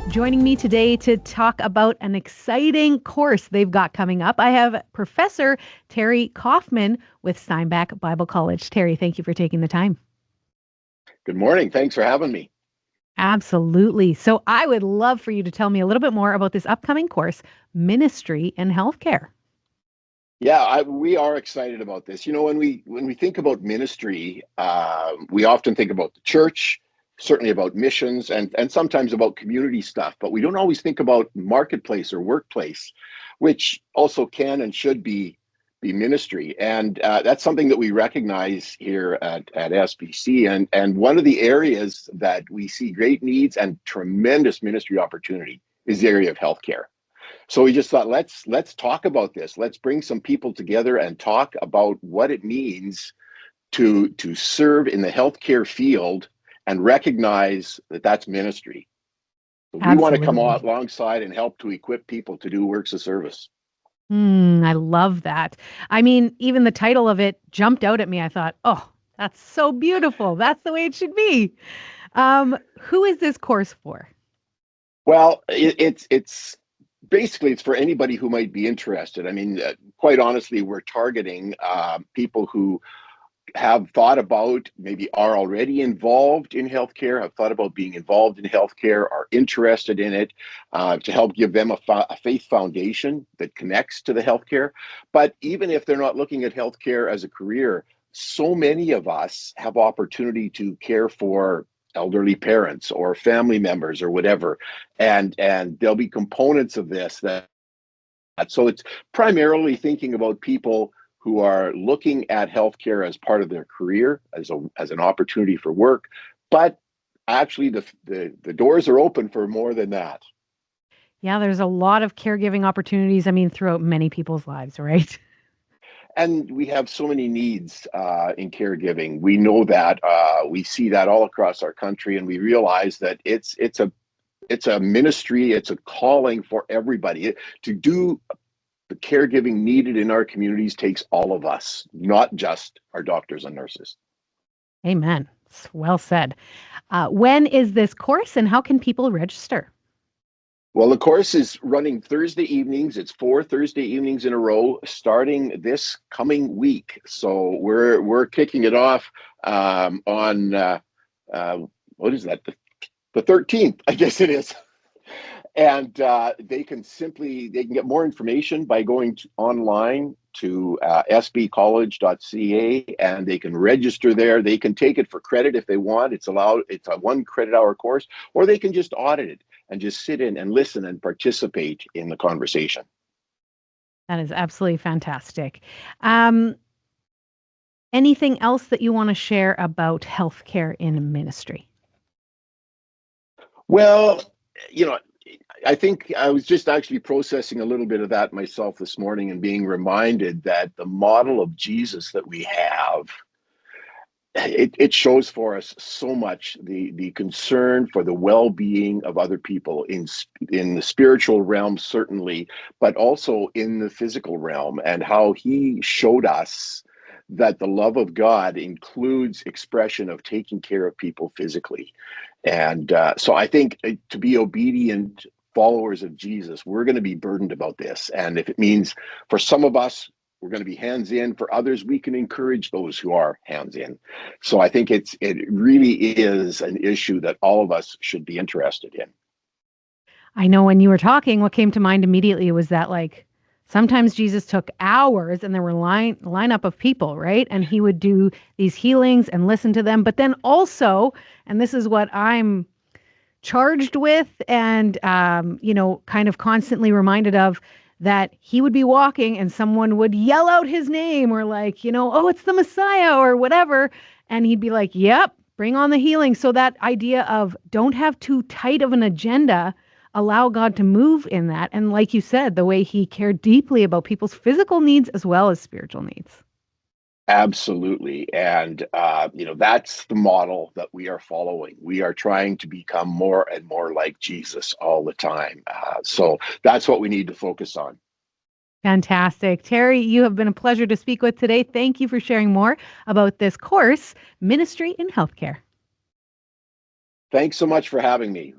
Joining me today to talk about an exciting course they've got coming up, I have Professor Terry Kaufman with Steinbach Bible College. Terry, thank you for taking the time. Good morning. Thanks for having me. Absolutely. So I would love for you to tell me a little bit more about this upcoming course, Ministry in Healthcare. Yeah, we are excited about this. You know, when we think about ministry, we often think about the church, certainly about missions, and sometimes about community stuff. But we don't always think about marketplace or workplace, which also can and should be ministry. And that's something that we recognize here at SBC. And one of the areas that we see great needs and tremendous ministry opportunity is the area of healthcare. So we just thought, let's talk about this. Let's bring some people together and talk about what it means to serve in the healthcare field and recognize that that's ministry. So we want to come Absolutely. alongside and help to equip people to do works of service. I love that. I mean, even the title of it jumped out at me. I thought, oh, that's so beautiful. That's the way it should be. Who is this course for? Well, it's basically it's for anybody who might be interested. I mean, quite honestly, we're targeting people who have thought about, maybe are already involved in healthcare, have thought about being involved in healthcare, are interested in it, to help give them a faith foundation that connects to the healthcare. But even if they're not looking at healthcare as a career, so many of us have opportunity to care for elderly parents or family members or whatever, and there'll be components of this that so it's primarily thinking about people who are looking at healthcare as part of their career, as an opportunity for work, but actually the doors are open for more than that. Yeah, there's a lot of caregiving opportunities, I mean, throughout many people's lives, right? And we have so many needs in caregiving. We know that we see that all across our country, and we realize that it's a ministry, it's a calling for everybody to do. The caregiving needed in our communities takes all of us, not just our doctors and nurses. Amen. It's well said. When is this course and how can people register? Well, the course is running Thursday evenings. It's 4 Thursday evenings in a row, starting this coming week. So we're kicking it off on what is that? The 13th, I guess it is. And they can get more information by going online to sbcollege.ca, and they can register there. They can take it for credit if they want. It's allowed. It's a 1 credit hour course, or they can just audit it and just sit in and listen and participate in the conversation. That is absolutely fantastic. Um, Anything else that you want to share about healthcare in ministry? Well, you know, I think I was just actually processing a little bit of that myself this morning and being reminded that the model of Jesus that we have, it shows for us so much the concern for the well-being of other people in the spiritual realm, certainly, but also in the physical realm, and how he showed us that the love of God includes expression of taking care of people physically. And so I think to be obedient followers of Jesus, we're going to be burdened about this. And if it means for some of us, we're going to be hands in. For others, we can encourage those who are hands in. So I think it really is an issue that all of us should be interested in. I know when you were talking, what came to mind immediately was that like sometimes Jesus took hours and there were lineup of people, right? And he would do these healings and listen to them. But then also, and this is what I'm charged with and kind of constantly reminded of, that he would be walking and someone would yell out his name or like, oh, it's the Messiah or whatever. And he'd be like, yep, bring on the healing. So that idea of don't have too tight of an agenda, allow God to move in that. And like you said, the way he cared deeply about people's physical needs as well as spiritual needs. Absolutely. And, that's the model that we are following. We are trying to become more and more like Jesus all the time. So that's what we need to focus on. Fantastic. Terry, you have been a pleasure to speak with today. Thank you for sharing more about this course, Ministry in Healthcare. Thanks so much for having me.